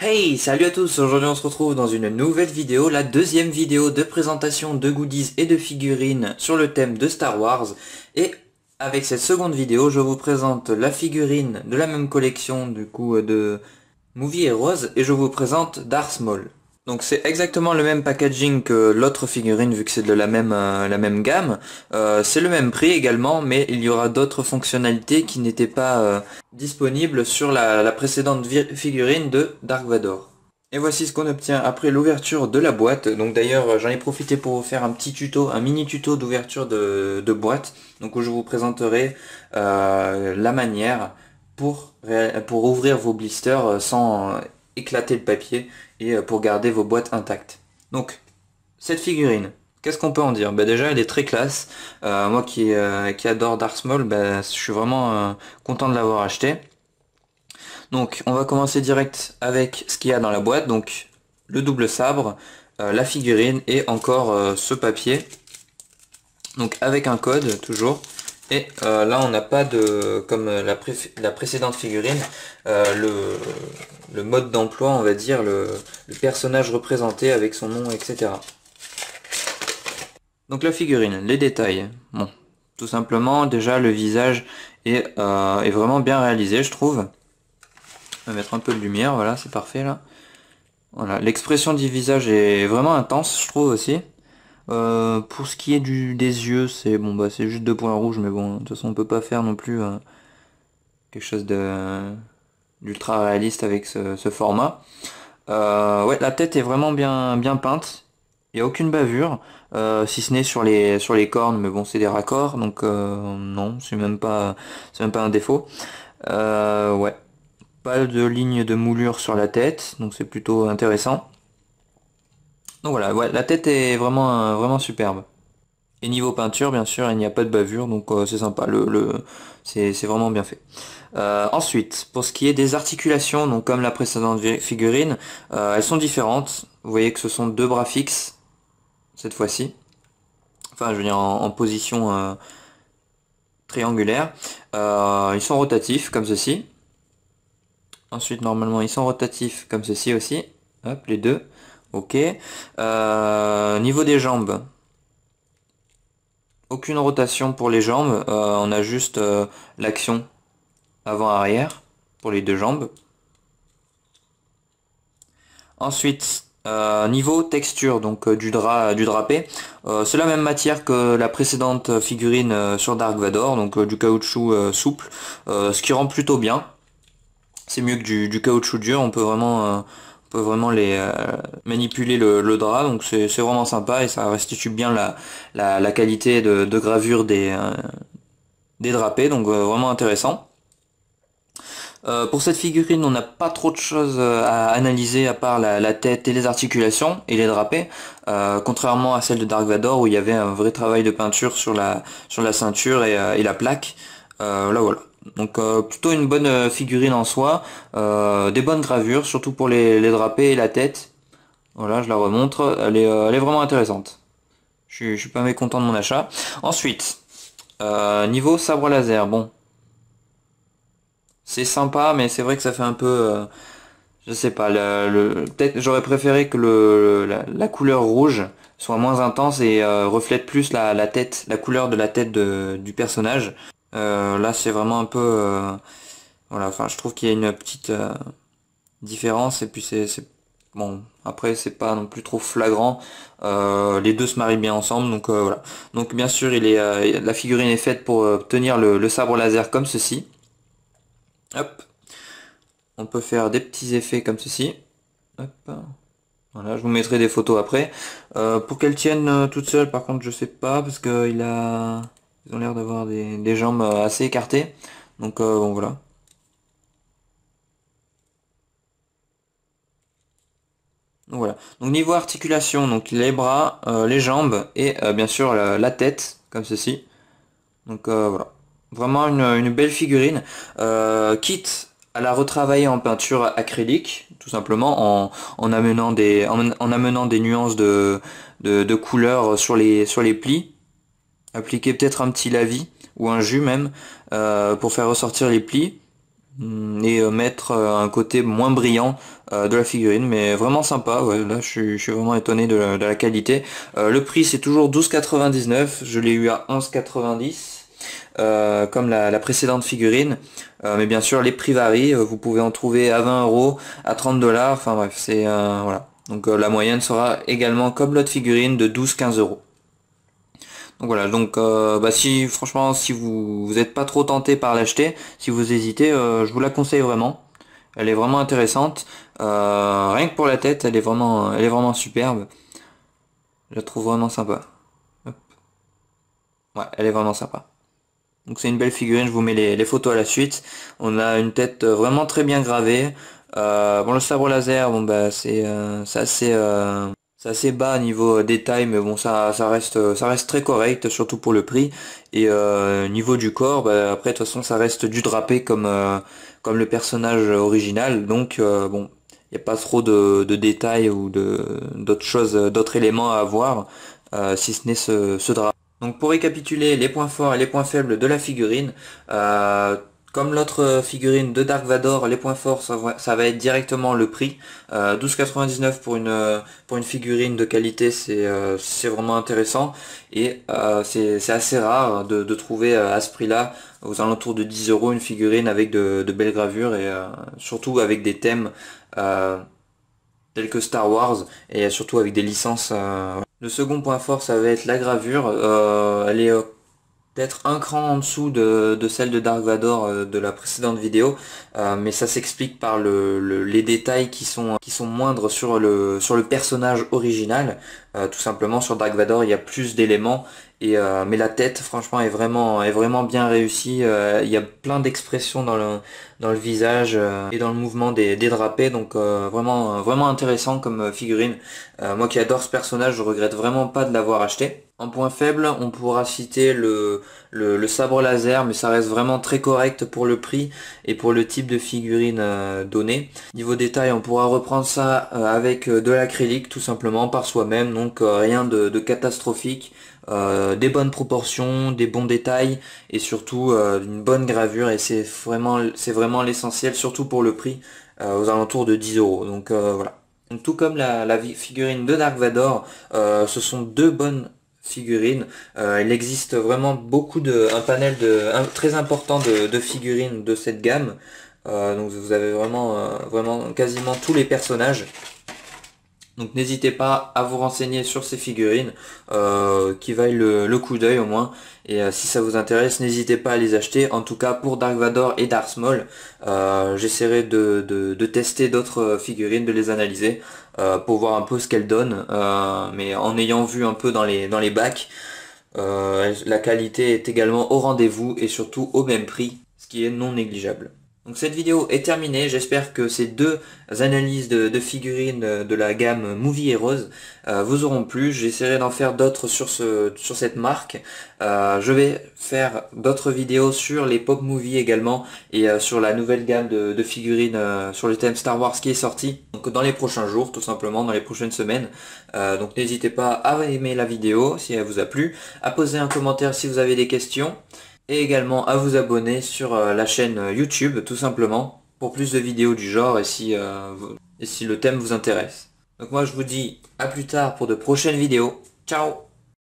Hey, salut à tous, aujourd'hui on se retrouve dans une nouvelle vidéo, la deuxième vidéo de présentation de goodies et de figurines sur le thème de Star Wars. Et avec cette seconde vidéo, je vous présente la figurine de la même collection du coup de Movie Heroes et je vous présente Darth Maul. Donc c'est exactement le même packaging que l'autre figurine vu que c'est de la même gamme. C'est le même prix également, mais il y aura d'autres fonctionnalités qui n'étaient pas disponibles sur la précédente figurine de Dark Vador. Et voici ce qu'on obtient après l'ouverture de la boîte. Donc d'ailleurs j'en ai profité pour vous faire un petit tuto, un mini tuto d'ouverture de boîte. Donc où je vous présenterai la manière pour ouvrir vos blisters sans éclater le papier et pour garder vos boîtes intactes. Donc, cette figurine, qu'est-ce qu'on peut en dire? Bah déjà, elle est très classe. Moi qui adore Darth Maul, bah, je suis vraiment content de l'avoir acheté. Donc, on va commencer direct avec ce qu'il y a dans la boîte. Donc, le double sabre, la figurine et encore ce papier. Donc, avec un code, toujours. Et là, on n'a pas de, comme la précédente figurine, le mode d'emploi, on va dire, le personnage représenté avec son nom, etc. Donc la figurine, les détails. Bon, tout simplement, déjà, le visage est vraiment bien réalisé, je trouve. On va mettre un peu de lumière, voilà, c'est parfait, là. Voilà, l'expression du visage est vraiment intense, je trouve aussi. Pour ce qui est des yeux, c'est bon bah c'est juste deux points rouges, mais bon, de toute façon on peut pas faire non plus quelque chose d'ultra réaliste avec ce format. Ouais, la tête est vraiment bien peinte. Il n'y a aucune bavure, si ce n'est sur les cornes, mais bon c'est des raccords, donc non, c'est même pas un défaut. Ouais, pas de ligne de moulure sur la tête, donc c'est plutôt intéressant. Donc voilà, ouais, la tête est vraiment superbe. Et niveau peinture, bien sûr, il n'y a pas de bavure, donc c'est sympa, c'est vraiment bien fait. Ensuite, pour ce qui est des articulations, donc comme la précédente figurine, elles sont différentes. Vous voyez que ce sont deux bras fixes, cette fois-ci. Enfin, je veux dire en position triangulaire. Ils sont rotatifs, comme ceci. Ensuite, normalement, ils sont rotatifs, comme ceci aussi. Hop, les deux. Ok. Niveau des jambes, aucune rotation pour les jambes, on a juste l'action avant-arrière pour les deux jambes. Ensuite, niveau texture donc du drapé, c'est la même matière que la précédente figurine sur Dark Vador, donc du caoutchouc souple, ce qui rend plutôt bien. C'est mieux que du caoutchouc dur, on peut vraiment manipuler le drap, donc c'est vraiment sympa et ça restitue bien la qualité de gravure des drapés, donc vraiment intéressant. Pour cette figurine, on n'a pas trop de choses à analyser à part la tête et les articulations et les drapés, contrairement à celle de Dark Vador où il y avait un vrai travail de peinture sur la ceinture et la plaque. Là voilà. Donc plutôt une bonne figurine en soi, des bonnes gravures, surtout pour les drapés et la tête. Voilà, je la remontre, elle est vraiment intéressante. Je suis pas mécontent de mon achat. Ensuite, niveau sabre laser, bon, c'est sympa, mais c'est vrai que ça fait un peu, je sais pas, peut-être j'aurais préféré que la couleur rouge soit moins intense et reflète plus la tête, la couleur de la tête du personnage. Là, c'est vraiment un peu, voilà, enfin, je trouve qu'il y a une petite différence et puis bon. Après, c'est pas non plus trop flagrant. Les deux se marient bien ensemble, donc voilà. Donc bien sûr, la figurine est faite pour tenir le sabre laser comme ceci. Hop. On peut faire des petits effets comme ceci. Hop. Voilà, je vous mettrai des photos après. Pour qu'elle tienne toute seule, par contre, je sais pas, parce que ils ont l'air d'avoir des jambes assez écartées. Donc bon, voilà. Donc voilà. Donc niveau articulation, donc les bras, les jambes et bien sûr la tête, comme ceci. Donc voilà. Vraiment une belle figurine. Quitte à la retravailler en peinture acrylique, tout simplement, en amenant des nuances de couleurs sur les plis. Appliquer peut-être un petit lavis ou un jus même pour faire ressortir les plis. et mettre un côté moins brillant de la figurine, mais vraiment sympa. Ouais, là je suis vraiment étonné de la qualité. Le prix c'est toujours 12,99, je l'ai eu à 11,90 comme la précédente figurine. Mais bien sûr les prix varient, vous pouvez en trouver à 20 euros, à 30 dollars, enfin bref, c'est voilà. Donc la moyenne sera également comme l'autre figurine de 12-15 euros. Donc voilà, donc bah si franchement si vous êtes pas trop tenté par l'acheter, si vous hésitez, je vous la conseille vraiment. Elle est vraiment intéressante. Rien que pour la tête, elle est vraiment superbe. Je la trouve vraiment sympa. Hop. Ouais, elle est vraiment sympa. Donc c'est une belle figurine, je vous mets les photos à la suite. On a une tête vraiment très bien gravée. Bon, le sabre laser, bon bah c'est assez bas niveau détail, mais bon ça reste très correct, surtout pour le prix. Et niveau du corps, bah, après de toute façon ça reste du drapé comme le personnage original. Donc bon, il n'y a pas trop de détails ou d'autres choses, d'autres éléments à avoir, si ce n'est ce drapé. Donc pour récapituler les points forts et les points faibles de la figurine, comme l'autre figurine de Dark Vador, les points forts ça va être directement le prix. 12,99 pour une figurine de qualité, c'est vraiment intéressant et c'est assez rare de trouver à ce prix-là, aux alentours de 10 euros, une figurine avec de belles gravures et surtout avec des thèmes tels que Star Wars et surtout avec des licences. Le second point fort, ça va être la gravure. Elle est peut-être un cran en dessous de celle de Dark Vador de la précédente vidéo, mais ça s'explique par les détails qui sont moindres sur le personnage original. Tout simplement sur Dark Vador il y a plus d'éléments et mais la tête franchement est vraiment bien réussie. Il y a plein d'expressions dans le visage et dans le mouvement des drapés, donc vraiment intéressant comme figurine. Moi qui adore ce personnage, je regrette vraiment pas de l'avoir acheté. En point faible, on pourra citer le sabre laser, mais ça reste vraiment très correct pour le prix et pour le type de figurine donné. Niveau détail, on pourra reprendre ça avec de l'acrylique tout simplement par soi-même, donc rien de catastrophique. Des bonnes proportions, des bons détails et surtout une bonne gravure, et c'est vraiment l'essentiel, surtout pour le prix, aux alentours de 10 euros. Donc voilà. Donc, tout comme la figurine de Dark Vador, ce sont deux bonnes figurines. Il existe vraiment un panel très important de figurines de cette gamme. Donc vous avez vraiment quasiment tous les personnages. Donc n'hésitez pas à vous renseigner sur ces figurines qui vaillent le coup d'œil au moins. Et si ça vous intéresse, n'hésitez pas à les acheter. En tout cas pour Dark Vador et Darth Maul, j'essaierai de tester d'autres figurines, de les analyser pour voir un peu ce qu'elles donnent. Mais en ayant vu un peu dans les bacs, la qualité est également au rendez-vous et surtout au même prix, ce qui est non négligeable. Donc cette vidéo est terminée, j'espère que ces deux analyses de figurines de la gamme Movie Heroes vous auront plu. J'essaierai d'en faire d'autres sur cette marque. Je vais faire d'autres vidéos sur les Pop Movie également et sur la nouvelle gamme de figurines sur le thème Star Wars qui est sorti. Donc dans les prochains jours, tout simplement, dans les prochaines semaines. Donc n'hésitez pas à aimer la vidéo si elle vous a plu, à poser un commentaire si vous avez des questions, et également à vous abonner sur la chaîne YouTube tout simplement pour plus de vidéos du genre et si le thème vous intéresse. Donc moi je vous dis à plus tard pour de prochaines vidéos. Ciao!